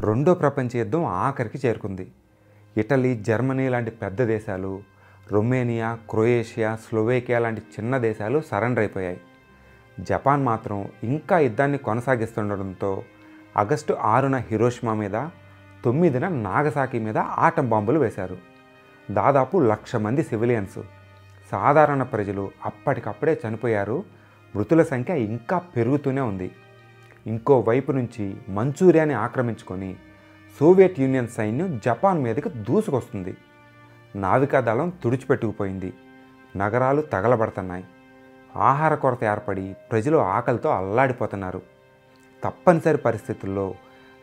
రెండో ప్రపంచ యుద్ధం ఆఖరికి చేరుకుంది. ఇటలీ, జర్మనీ లాంటి పెద్ద దేశాలు, రొమేనియా, క్రొయేషియా, స్లోవేకియా లాంటి చిన్న దేశాలు సరెండర్ అయిపోయాయి. జపాన్ మాత్రం ఇంకా యుద్ధాన్ని కొనసాగిస్తుండడంతో ఆగస్టు 6న హిరోషిమా మీద, 9న నాగసాకి మీద ఆటం బాంబులు వేశారు. దాదాపు 1,00,000 మంది సివిలియన్స్, సాధారణ ప్రజలు అప్పటికప్పుడే చనిపోయారు. మృతుల సంఖ్య ఇంకా పెరుగుతూనే ఉంది. ఇంకో వైపు నుంచి మంచూరియాని ఆక్రమించుకొని సోవియట్ యూనియన్ సైన్యం జపాన్ మీదకి దూసుకొస్తుంది. నావికాదళం తుడిచిపెట్టుకుపోయింది. నగరాలు తగలబడుతున్నాయి. ఆహార కొరత ఏర్పడి ప్రజలు ఆకలితో అల్లాడిపోతున్నారు. తప్పనిసరి పరిస్థితుల్లో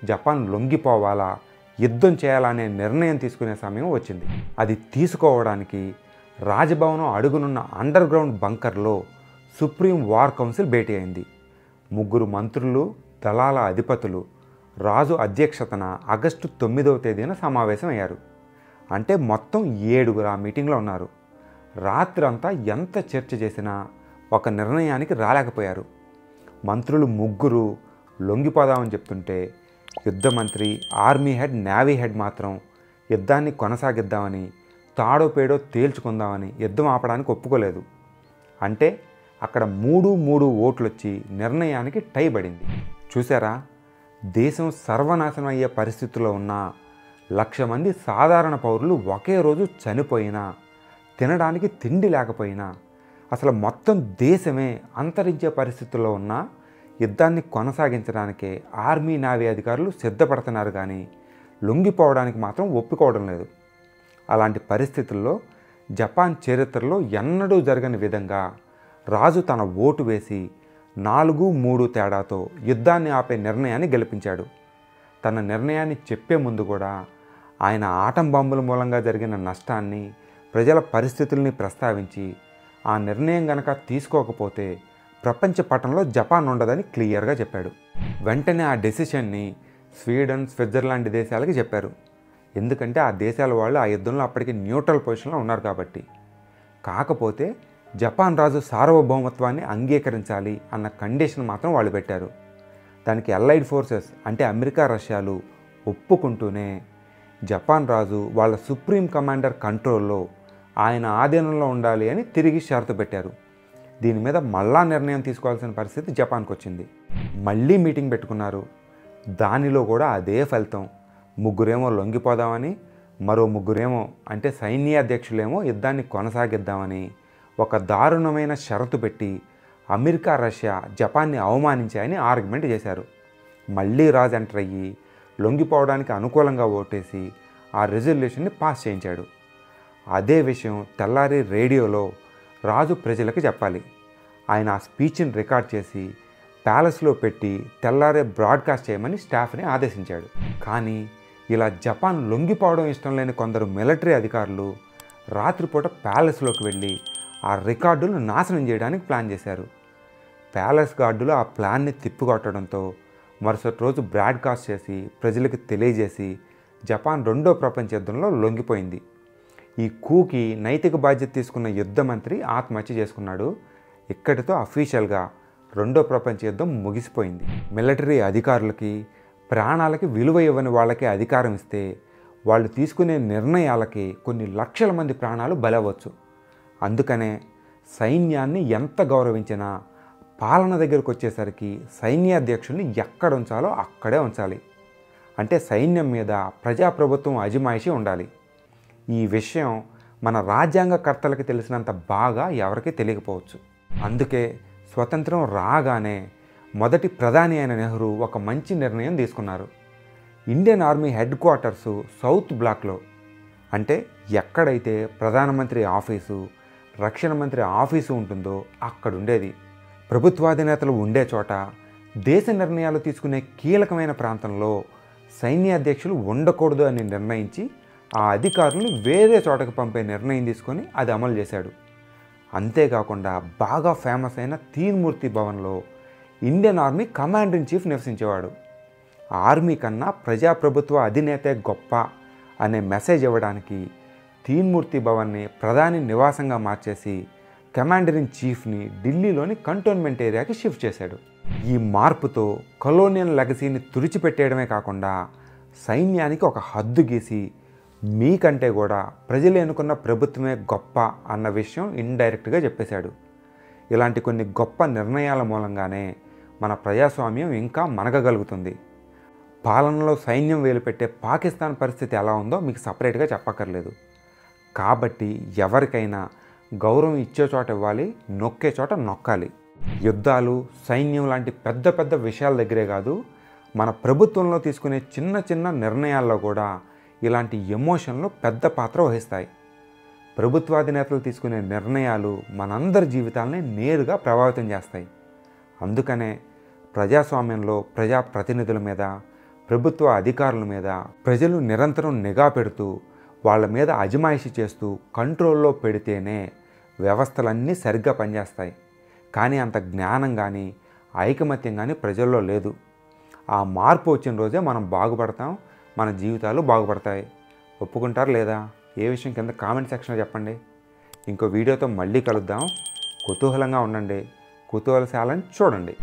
జపాన్ లొంగిపోవాలా, యుద్ధం చేయాలనే నిర్ణయం తీసుకునే సమయం వచ్చింది. అది తీసుకోవడానికి రాజభవనం అడుగునున్న అండర్ గ్రౌండ్ బంకర్లో సుప్రీం వార్ కౌన్సిల్ భేటీ అయింది. 3 మంత్రులు, దళాల అధిపతులు రాజు అధ్యక్షతన ఆగస్టు 9వ తేదీన సమావేశం అయ్యారు. అంటే మొత్తం 7 ఆ మీటింగ్లో ఉన్నారు. రాత్రంతా ఎంత చర్చ చేసినా ఒక నిర్ణయానికి రాలేకపోయారు. మంత్రులు 3 లొంగిపోదామని చెప్తుంటే యుద్ధ మంత్రి, ఆర్మీ హెడ్, నేవీ హెడ్ మాత్రం యుద్ధాన్ని కొనసాగిద్దామని, తాడో పేడో తేల్చుకుందామని యుద్ధం ఆపడానికి ఒప్పుకోలేదు. అంటే అక్కడ 3 ఓట్లు వచ్చి నిర్ణయానికి టై పడింది. చూసారా, దేశం సర్వనాశనం అయ్యే పరిస్థితుల్లో ఉన్న 1,00,000 మంది సాధారణ పౌరులు ఒకే రోజు చనిపోయినా, తినడానికి తిండి లేకపోయినా, అసలు మొత్తం దేశమే అంతరించే పరిస్థితుల్లో ఉన్న యుద్ధాన్ని కొనసాగించడానికే ఆర్మీ, నేవీ అధికారులు సిద్ధపడుతున్నారు. కానీ లొంగిపోవడానికి మాత్రం ఒప్పుకోవడం లేదు. అలాంటి పరిస్థితుల్లో జపాన్ చరిత్రలో ఎన్నడూ జరగని విధంగా రాజు తన ఓటు వేసి 4-3 తేడాతో యుద్ధాన్ని ఆపే నిర్ణయాన్ని గెలిపించాడు. తన నిర్ణయాన్ని చెప్పే ముందు కూడా ఆయన ఆటం బాంబుల మూలంగా జరిగిన నష్టాన్ని, ప్రజల పరిస్థితుల్ని ప్రస్తావించి ఆ నిర్ణయం గనక తీసుకోకపోతే ప్రపంచ పటంలో జపాన్ ఉండదని క్లియర్గా చెప్పాడు. వెంటనే ఆ డెసిషన్ని స్వీడన్, స్విట్జర్లాండ్ దేశాలకి చెప్పారు. ఎందుకంటే ఆ దేశాల వాళ్ళు ఆ యుద్ధంలో అప్పటికి న్యూట్రల్ పొజిషన్లో ఉన్నారు కాబట్టి. కాకపోతే జపాన్ రాజు సార్వభౌమత్వాన్ని అంగీకరించాలి అన్న కండిషన్ మాత్రం వాళ్ళు పెట్టారు. దానికి అలైడ్ ఫోర్సెస్ అంటే అమెరికా, రష్యాలు ఒప్పుకుంటూనే జపాన్ రాజు వాళ్ళ సుప్రీం కమాండర్ కంట్రోల్లో, ఆయన ఆధీనంలో ఉండాలి అని తిరిగి షరతు పెట్టారు. దీని మీద మళ్ళా నిర్ణయం తీసుకోవాల్సిన పరిస్థితి జపాన్కి వచ్చింది. మళ్ళీ మీటింగ్ పెట్టుకున్నారు. దానిలో కూడా అదే ఫలితం. 3 లొంగిపోదామని, మరో 3 అంటే సైన్యాధ్యక్షులేమో యుద్ధాన్ని కొనసాగిద్దామని ఒక దారుణమైన షరతు పెట్టి అమెరికా, రష్యా జపాన్ని అవమానించాయని ఆర్గ్యుమెంట్ చేశారు. మళ్ళీ రాజు ఎంటర్ అయ్యి లొంగిపోవడానికి అనుకూలంగా ఓటేసి ఆ రెజల్యూషన్ని పాస్ చేయించాడు. అదే విషయం తెల్లారి రేడియోలో రాజు ప్రజలకు చెప్పాలి. ఆయన ఆ స్పీచ్ని రికార్డ్ చేసి ప్యాలెస్లో పెట్టి తెల్లారే బ్రాడ్కాస్ట్ చేయమని స్టాఫ్ని ఆదేశించాడు. కానీ ఇలా జపాన్ లొంగిపోవడం ఇష్టం లేని కొందరు మిలిటరీ అధికారులు రాత్రిపూట ప్యాలెస్లోకి వెళ్ళి ఆ రికార్డులు నాశనం చేయడానికి ప్లాన్ చేశారు. ప్యాలెస్ గార్డులు ఆ ప్లాన్ని తిప్పికొట్టడంతో మరుసటి రోజు బ్రాడ్కాస్ట్ చేసి ప్రజలకు తెలియజేసి జపాన్ రెండో ప్రపంచ యుద్ధంలో లొంగిపోయింది. ఈ కూకి నైతిక బాధ్యత తీసుకున్న యుద్ధ మంత్రి ఆత్మహత్య చేసుకున్నాడు. ఇక్కడితో అఫీషియల్గా రెండో ప్రపంచ యుద్ధం ముగిసిపోయింది. మిలిటరీ అధికారులకి, ప్రాణాలకి విలువ ఇవ్వని వాళ్ళకి అధికారం ఇస్తే వాళ్ళు తీసుకునే నిర్ణయాలకి కొన్ని లక్షల మంది ప్రాణాలు బలవచ్చు. అందుకనే సైన్యాన్ని ఎంత గౌరవించినా పాలన దగ్గరకు వచ్చేసరికి సైన్యాధ్యక్షుల్ని ఎక్కడ ఉంచాలో అక్కడే ఉంచాలి. అంటే సైన్యం మీద ప్రజాప్రభుత్వం అజమాయిషీ ఉండాలి. ఈ విషయం మన రాజ్యాంగకర్తలకు తెలిసినంత బాగా ఎవరికీ తెలియకపోవచ్చు. అందుకే స్వతంత్రం రాగానే మొదటి ప్రధాని అయిన నెహ్రూ ఒక మంచి నిర్ణయం తీసుకున్నారు. Indian army head quarters south బ్లాక్లో, అంటే ఎక్కడైతే ప్రధానమంత్రి ఆఫీసు, రక్షణ మంత్రి ఆఫీసు ఉంటుందో అక్కడుండేది. ప్రభుత్వాధినేతలు ఉండే చోట, దేశ నిర్ణయాలు తీసుకునే కీలకమైన ప్రాంతంలో సైన్యాధ్యక్షులు ఉండకూడదు అని నిర్ణయించి ఆ అధికారులను వేరే చోటకు పంపే నిర్ణయం తీసుకొని అది అమలు చేశాడు. అంతేకాకుండా బాగా ఫేమస్ అయిన తీన్మూర్తి భవన్లో Indian army commander in chief నివసించేవాడు. ఆర్మీ కన్నా ప్రజాప్రభుత్వ అధినేతే గొప్ప అనే మెసేజ్ ఇవ్వడానికి తీన్మూర్తి భవన్ని ప్రధాని నివాసంగా మార్చేసి కమాండర్ ఇన్ చీఫ్ని ఢిల్లీలోని కంటోన్మెంట్ ఏరియాకి షిఫ్ట్ చేశాడు. ఈ మార్పుతో కొలోనియల్ లెగసీని తుడిచిపెట్టేయడమే కాకుండా సైన్యానికి ఒక హద్దు గీసి మీకంటే కూడా ప్రజలు ఎన్నుకున్న ప్రభుత్వమే గొప్ప అన్న విషయం ఇండైరెక్ట్గా చెప్పేశాడు. ఇలాంటి కొన్ని గొప్ప నిర్ణయాల మూలంగానే మన ప్రజాస్వామ్యం ఇంకా మనగగలుగుతుంది. పాలనలో సైన్యం వేలుపెట్టే పాకిస్తాన్ పరిస్థితి ఎలా ఉందో మీకు సపరేట్గా చెప్పక్కర్లేదు. కాబట్టి ఎవరికైనా గౌరవం ఇచ్చే చోట ఇవ్వాలి, నొక్కే చోట నొక్కాలి. యుద్ధాలు, సైన్యం లాంటి పెద్ద పెద్ద విషయాల దగ్గరే కాదు, మన ప్రభుత్వంలో తీసుకునే చిన్న చిన్న నిర్ణయాల్లో కూడా ఇలాంటి ఎమోషన్లు పెద్ద పాత్ర వహిస్తాయి. ప్రభుత్వాధినేతలు తీసుకునే నిర్ణయాలు మనందరి జీవితాలని నేరుగా ప్రభావితం చేస్తాయి. అందుకనే ప్రజాస్వామ్యంలో ప్రజాప్రతినిధుల మీద, ప్రభుత్వ అధికారుల మీద ప్రజలు నిరంతరం నిఘా పెడుతూ వాళ్ళ మీద అజమాయిషీ చేస్తూ కంట్రోల్లో పెడితేనే వ్యవస్థలన్నీ సరిగ్గా పనిచేస్తాయి. కానీ అంత జ్ఞానం కానీ ఐకమత్యం కానీ ప్రజల్లో లేదు. ఆ మార్పు వచ్చిన రోజే మనం బాగుపడతాం, మన జీవితాలు బాగుపడతాయి. ఒప్పుకుంటారు లేదా? ఏ విషయం కింద కామెంట్ సెక్షన్లో చెప్పండి. ఇంకో వీడియోతో మళ్ళీ కలుద్దాం. కుతూహలంగా ఉండండి, కుతూహలశాలని చూడండి.